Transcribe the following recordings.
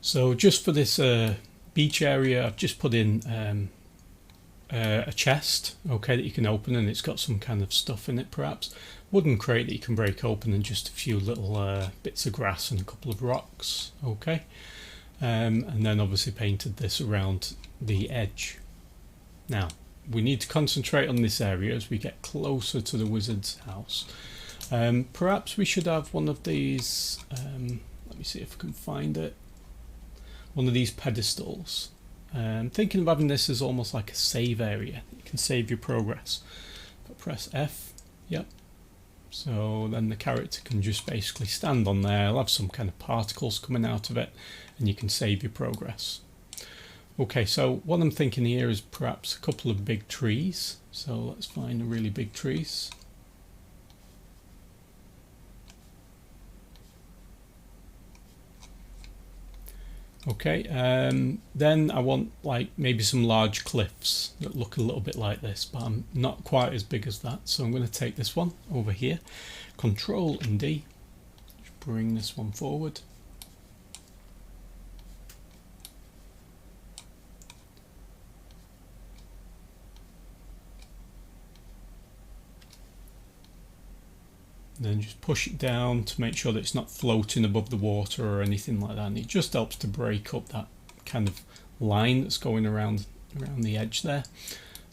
So just for this beach area, I've just put in a chest, okay, that you can open, and it's got some kind of stuff in it, perhaps. Wooden crate that you can break open, and just a few little bits of grass and a couple of rocks, okay. And then obviously painted this around the edge. Now, we need to concentrate on this area as we get closer to the wizard's house. Perhaps we should have one of these, let me see if I can find it, one of these pedestals. Thinking of having this as almost like a save area. You can save your progress. But press F, yep. So then the character can just basically stand on there. I'll have some kind of particles coming out of it, and you can save your progress. Okay, so what I'm thinking here is perhaps a couple of big trees. So let's find the really big trees. Okay, then I want like maybe some large cliffs that look a little bit like this, but I'm not quite as big as that. So I'm going to take this one over here, Control and D, just bring this one forward. Then just push it down to make sure that it's not floating above the water or anything like that, and it just helps to break up that kind of line that's going around the edge there.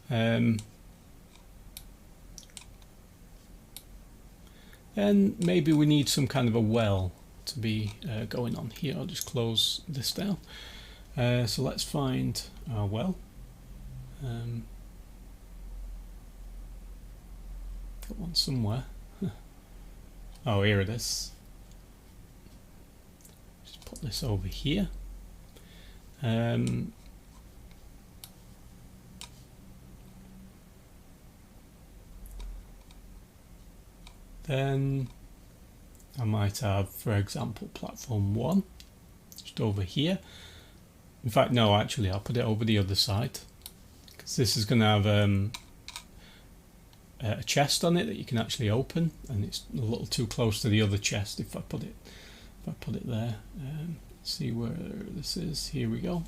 Then maybe we need some kind of a well to be going on here. I'll just close this down. So let's find our well. Got one somewhere. Oh, here it is. Just put this over here. Then I might have, for example, platform 1 just over here. In fact, no, actually I'll put it over the other side, because this is going to have a chest on it that you can actually open, and it's a little too close to the other chest if I put it there. Let's see where this is. Here we go.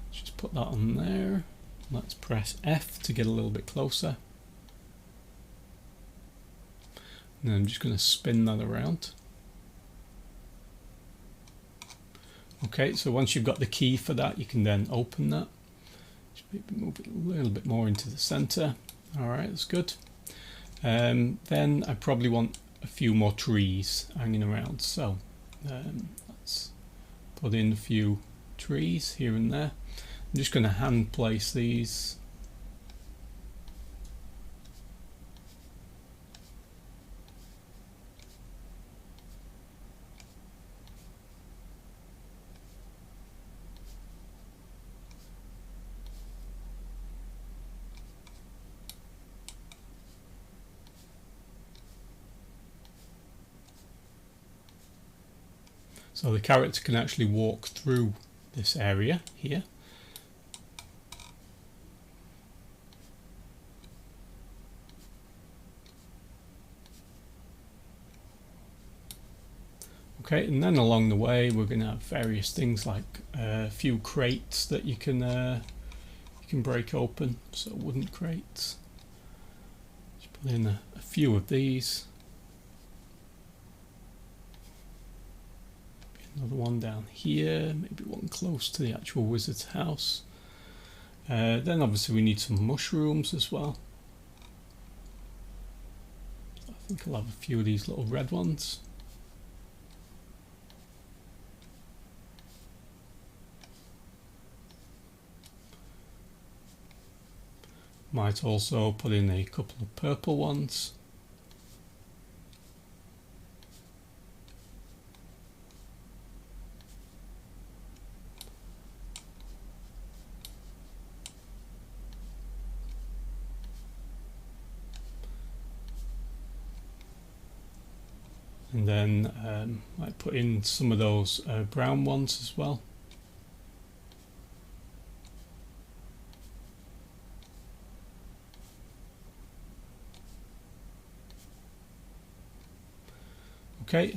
Let's just put that on there. Let's press F to get a little bit closer, and then I'm just going to spin that around. Okay, so once you've got the key for that, you can then open that. Just maybe move it a little bit more into the center. Alright, that's good. Then I probably want a few more trees hanging around, so let's put in a few trees here and there. I'm just going to hand place these. So the character can actually walk through this area here. Okay, and then along the way we're going to have various things like a few crates that you can break open. So wooden crates. Just put in a few of these. Another one down here, maybe one close to the actual wizard's house. Then obviously we need some mushrooms as well. I think I'll have a few of these little red ones. Might also put in a couple of purple ones. And then I put in some of those brown ones as well. Okay,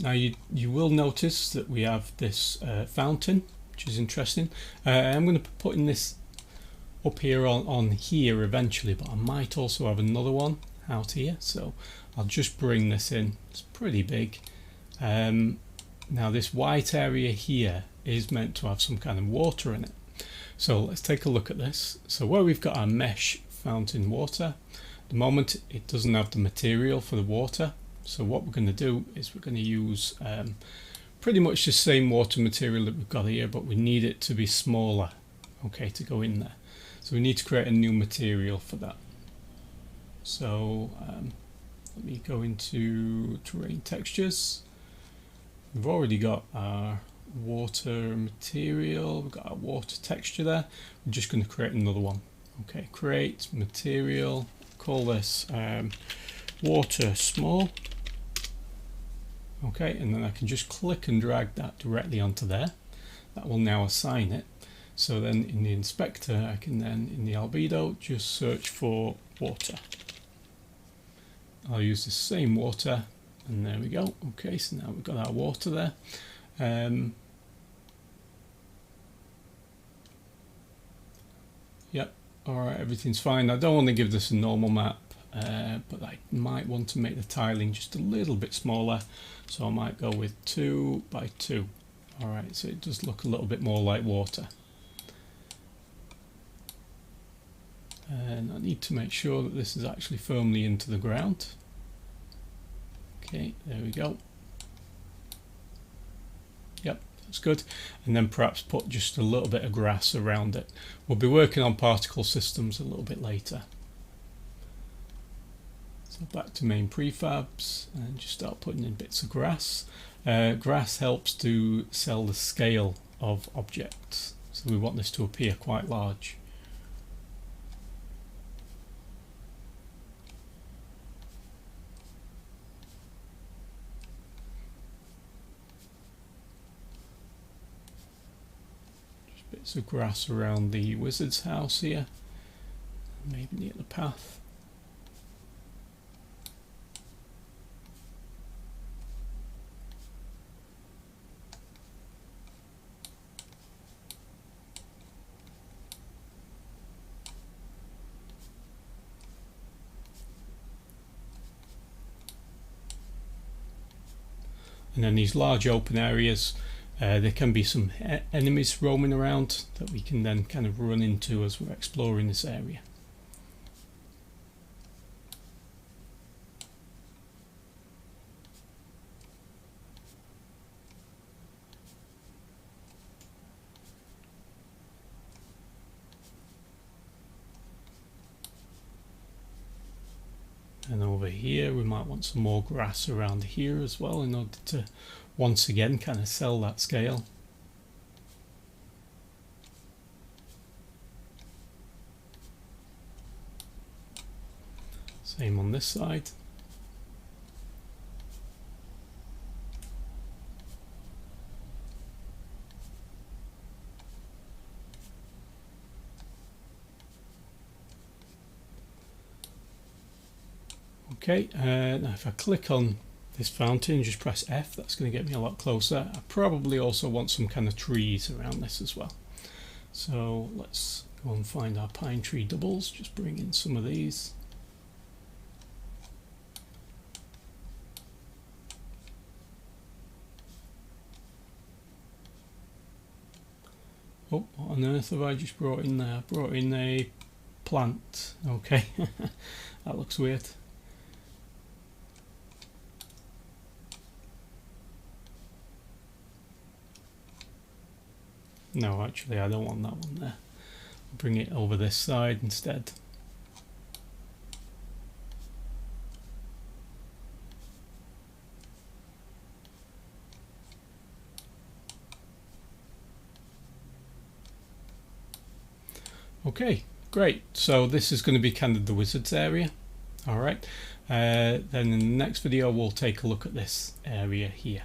now you will notice that we have this fountain, which is interesting. I'm going to be putting this up here on here eventually, but I might also have another one out here, so I'll just bring this in. It's pretty big. Now this white area here is meant to have some kind of water in it. So let's take a look at this. So where we've got our mesh fountain water, at the moment it doesn't have the material for the water. So what we're going to do is we're going to use pretty much the same water material that we've got here, but we need it to be smaller, okay, to go in there. So we need to create a new material for that. So let me go into terrain textures. We've already got our water material, we've got our water texture there. We're just going to create another one. Okay, create material, call this water small. Okay, and then I can just click and drag that directly onto there. That will now assign it. So then in the inspector, I can then in the albedo just search for water. I'll use the same water, and there we go. Okay, so now we've got our water there. Yep, alright, everything's fine. I don't want to give this a normal map, but I might want to make the tiling just a little bit smaller. So I might go with 2 by 2. Alright, so it does look a little bit more like water. And I need to make sure that this is actually firmly into the ground. Okay, there we go. Yep, that's good. And then perhaps put just a little bit of grass around it. We'll be working on particle systems a little bit later. So back to main prefabs and just start putting in bits of grass. Grass helps to sell the scale of objects. So we want this to appear quite large. Bits of grass around the wizard's house here, maybe near the path. And then these large open areas, there can be some enemies roaming around that we can then kind of run into as we're exploring this area. And over here we might want some more grass around here as well in order to once again kind of sell that scale. Same on this side. Okay, now if I click on this fountain and just press F, that's going to get me a lot closer. I probably also want some kind of trees around this as well. So let's go and find our pine tree doubles, just bring in some of these. Oh, what on earth have I just brought in there? I brought in a plant. Okay, that looks weird. No, actually I don't want that one there. I'll bring it over this side instead. Okay, great. So this is going to be kind of the wizard's area. Alright, then in the next video we'll take a look at this area here.